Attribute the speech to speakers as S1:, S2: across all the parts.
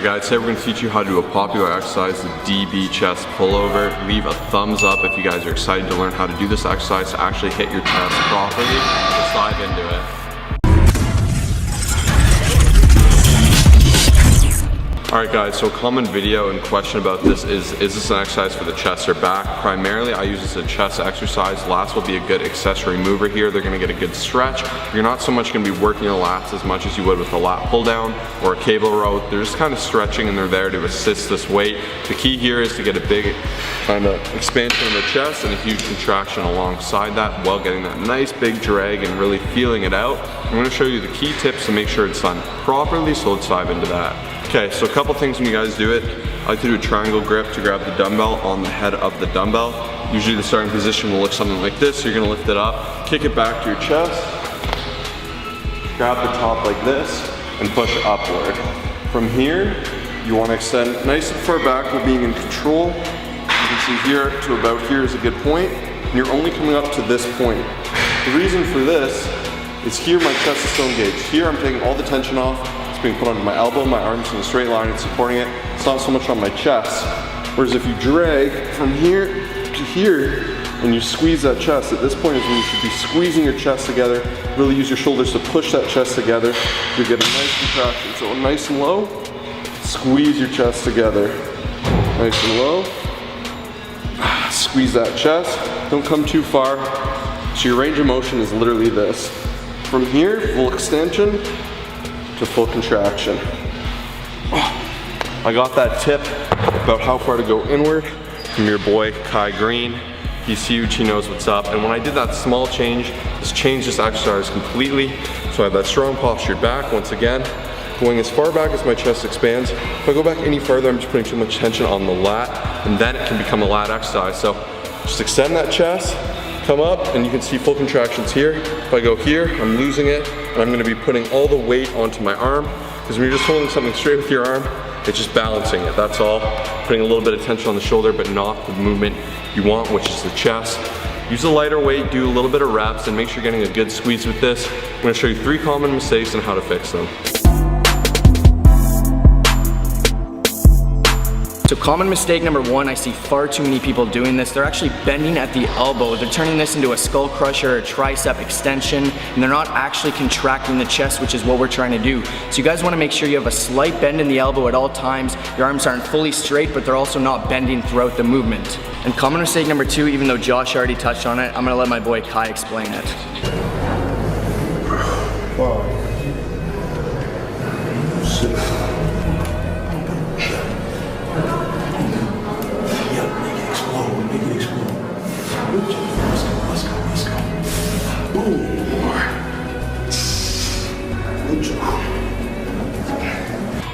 S1: Alright guys, today we're going to teach you how to do a popular exercise, the DB chest pullover. Leave a thumbs up if you guys are excited to learn how to do this exercise to actually hit your chest properly. Let's dive into it. Alright guys, so a common video and question about this is this an exercise for the chest or back? Primarily, I use this as a chest exercise. Lats will be a good accessory mover here. They're going to get a good stretch. You're not so much going to be working the lats as much as you would with a lat pull down or a cable row. They're just kind of stretching and they're there to assist this weight. The key here is to get a big kind of expansion in the chest and a huge contraction alongside that while getting that nice big drag and really feeling it out. I'm going to show you the key tips to make sure it's done properly, so let's dive into that. Okay, so a couple things when you guys do it. I like to do a triangle grip to grab the dumbbell on the head of the dumbbell. Usually the starting position will look something like this. You're gonna lift it up, kick it back to your chest, grab the top like this, and push upward. From here, you wanna extend nice and far back while being in control. You can see here to about here is a good point, and you're only coming up to this point. The reason for this is here my chest is still engaged. Here I'm taking all the tension off. Being put onto my elbow, my arms in a straight line and supporting it. It's not so much on my chest. Whereas if you drag from here to here and you squeeze that chest, at this point is when you should be squeezing your chest together. Really use your shoulders to push that chest together. You get a nice contraction. So nice and low, squeeze your chest together. Nice and low, squeeze that chest. Don't come too far. So your range of motion is literally this. From here, full extension, to full contraction. I got that tip about how far to go inward from your boy Kai Green. He's huge, he knows what's up. And when I did that small change, this changed this exercise completely. So I have that strong postured back once again, going as far back as my chest expands. If I go back any further, I'm just putting too much tension on the lat, and then it can become a lat exercise. So just extend that chest, come up, and you can see full contractions here. If I go here, I'm losing it, and I'm gonna be putting all the weight onto my arm, because when you're just holding something straight with your arm, it's just balancing it, that's all. Putting a little bit of tension on the shoulder, but not the movement you want, which is the chest. Use a lighter weight, do a little bit of reps, and make sure you're getting a good squeeze with this. I'm gonna show you 3 common mistakes and how to fix them.
S2: So common mistake number 1, I see far too many people doing this. They're actually bending at the elbow. They're turning this into a skull crusher or a tricep extension, and they're not actually contracting the chest, which is what we're trying to do. So you guys wanna make sure you have a slight bend in the elbow at all times. Your arms aren't fully straight, but they're also not bending throughout the movement. And common mistake number 2, even though Josh already touched on it, I'm gonna let my boy Kai explain it.
S3: Wow. 6.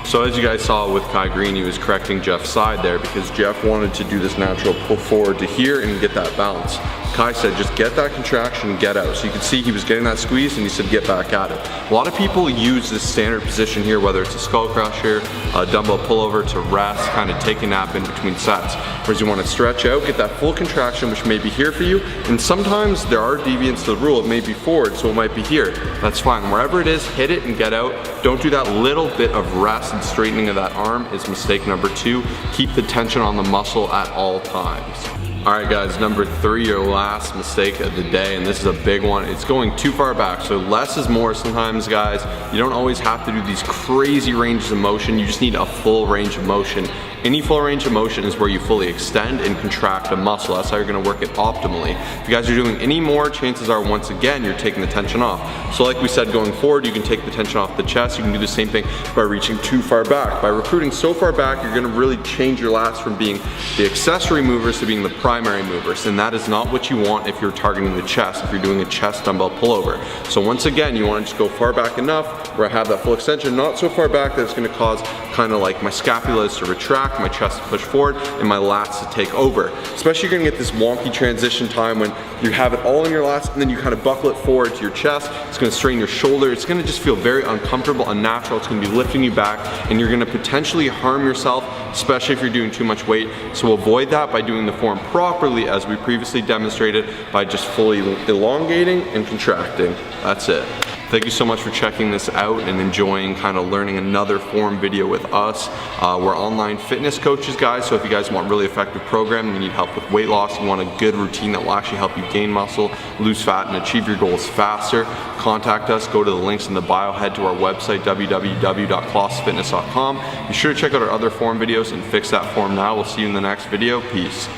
S1: So as you guys saw with Kai Green, he was correcting Jeff's side there because Jeff wanted to do this natural pull forward to here and get that balance. Kai said, just get that contraction and get out. So you can see he was getting that squeeze and he said, get back at it. A lot of people use this standard position here, whether it's a skull crusher, a dumbbell pullover to rest, kind of take a nap in between sets. Whereas you want to stretch out, get that full contraction, which may be here for you. And sometimes there are deviants to the rule. It may be forward, so it might be here. That's fine. Wherever it is, hit it and get out. Don't do that little bit of rest and straightening of that arm is mistake number 2. Keep the tension on the muscle at all times. Alright guys, number 3, your last mistake of the day, and this is a big one. It's going too far back. So less is more sometimes, guys. You don't always have to do these crazy ranges of motion. You just need a full range of motion. Any full range of motion is where you fully extend and contract a muscle. That's how you're gonna work it optimally. If you guys are doing any more, chances are once again, you're taking the tension off. So like we said, going forward, you can take the tension off the chest. You can do the same thing by reaching too far back. By recruiting so far back, you're gonna really change your lats from being the accessory movers to being the primary movers. And that is not what you want if you're targeting the chest, if you're doing a chest dumbbell pullover. So once again, you wanna just go far back enough where I have that full extension, not so far back that it's gonna cause kind of like my scapulas to retract, my chest to push forward, and my lats to take over. Especially you're gonna get this wonky transition time when you have it all in your lats and then you kind of buckle it forward to your chest. It's gonna strain your shoulder. It's gonna just feel very uncomfortable, unnatural. It's gonna be lifting you back and you're gonna potentially harm yourself, especially if you're doing too much weight. So avoid that by doing the form properly as we previously demonstrated by just fully elongating and contracting. That's it. Thank you so much for checking this out and enjoying kind of learning another form video with us. We're online fitness coaches, guys, so if you guys want really effective programming, you need help with weight loss, you want a good routine that will actually help you gain muscle, lose fat, and achieve your goals faster, contact us. Go to the links in the bio, head to our website, www.colossusfitness.com. Be sure to check out our other form videos and fix that form now. We'll see you in the next video. Peace.